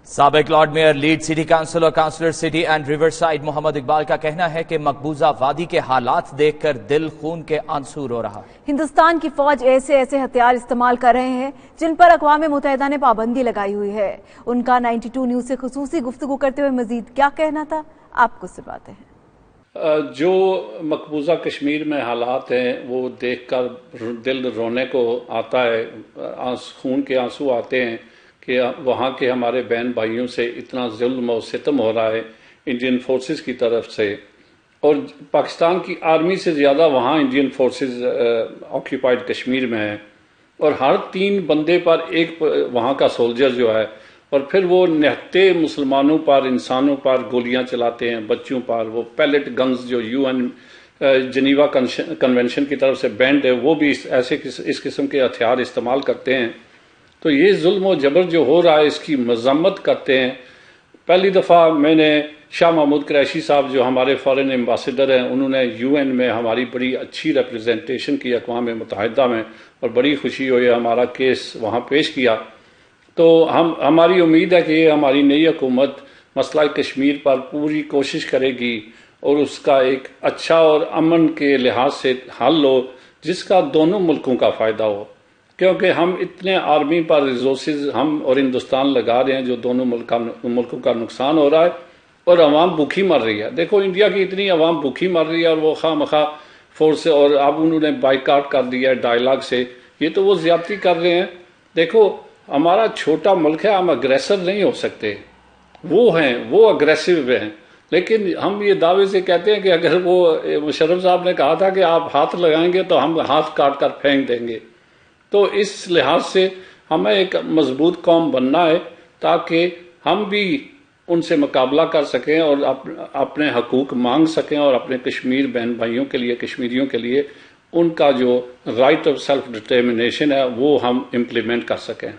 سابق lord mayor Leeds city council اور councillor city and riverside Muhammad Iqbal کا کہنا ہے کہ مقبوضہ وادی کے حالات دیکھ کر دل خون کے آنسو رو رہا ہے۔ ہندوستان کی فوج ایسے ہتھیار استعمال کر رہے ہیں جن پر اقوام متحدہ نے پابندی لگائی ہوئی ہے۔ ان کا 92 نیوز سے خصوصی گفتگو کرتے ہوئے مزید کیا کہنا تھا، آپ کو سناتے ہیں۔ جو مقبوضہ کشمیر میں حالات ہیں وہ دیکھ کر دل رونے کو آتا ہے، خون کے آنسو آتے ہیں کہ وہاں کے ہمارے بہن بھائیوں سے اتنا ظلم و ستم ہو رہا ہے انڈین فورسز کی طرف سے، اور پاکستان کی آرمی سے زیادہ وہاں انڈین فورسز آکیوپائڈ کشمیر میں ہیں، اور ہر 3 بندے پر ایک وہاں کا سولجر جو ہے، اور پھر وہ نہتے مسلمانوں پر، انسانوں پر گولیاں چلاتے ہیں، بچوں پر۔ وہ پیلٹ گنز جو UN جنیوا کنونشن کی طرف سے بینڈ ہے، وہ بھی اس قسم کے ہتھیار استعمال کرتے ہیں۔ تو یہ ظلم و جبر جو ہو رہا ہے اس کی مذمت کرتے ہیں۔ پہلی دفعہ میں نے شاہ محمود قریشی صاحب جو ہمارے فارن ایمبیسڈر ہیں، انہوں نے UN میں ہماری بڑی اچھی ریپرزنٹیشن کی اقوام متحدہ میں، اور بڑی خوشی ہوئی ہمارا کیس وہاں پیش کیا۔ تو ہماری امید ہے کہ یہ ہماری نئی حکومت مسئلہ کشمیر پر پوری کوشش کرے گی اور اس کا ایک اچھا اور امن کے لحاظ سے حل ہو جس کا دونوں ملکوں کا فائدہ ہو، کیونکہ ہم اتنے آرمی پر ریسورسز ہم اور ہندوستان لگا رہے ہیں جو دونوں ملکوں کا نقصان ہو رہا ہے، اور عوام بھوکی مر رہی ہے۔ دیکھو انڈیا کی اتنی عوام بھوکی مر رہی ہے، اور وہ خواہ مخواہ فورس، اور اب انہوں نے بائیکاٹ کر دیا ہے ڈائلاگ سے۔ یہ تو وہ زیادتی کر رہے ہیں۔ دیکھو ہمارا چھوٹا ملک ہے، ہم اگریسر نہیں ہو سکتے، وہ اگریسو ہیں، لیکن ہم یہ دعوے سے کہتے ہیں کہ اگر وہ مشرف صاحب نے کہا تھا کہ آپ ہاتھ لگائیں گے تو ہم ہاتھ کاٹ کر پھینک دیں گے۔ تو اس لحاظ سے ہمیں ایک مضبوط قوم بننا ہے تاکہ ہم بھی ان سے مقابلہ کر سکیں اور اپنے حقوق مانگ سکیں، اور اپنے کشمیر بہن بھائیوں کے لیے، کشمیریوں کے لیے ان کا جو رائٹ آف سیلف ڈٹرمنیشن ہے وہ ہم امپلیمنٹ کر سکیں۔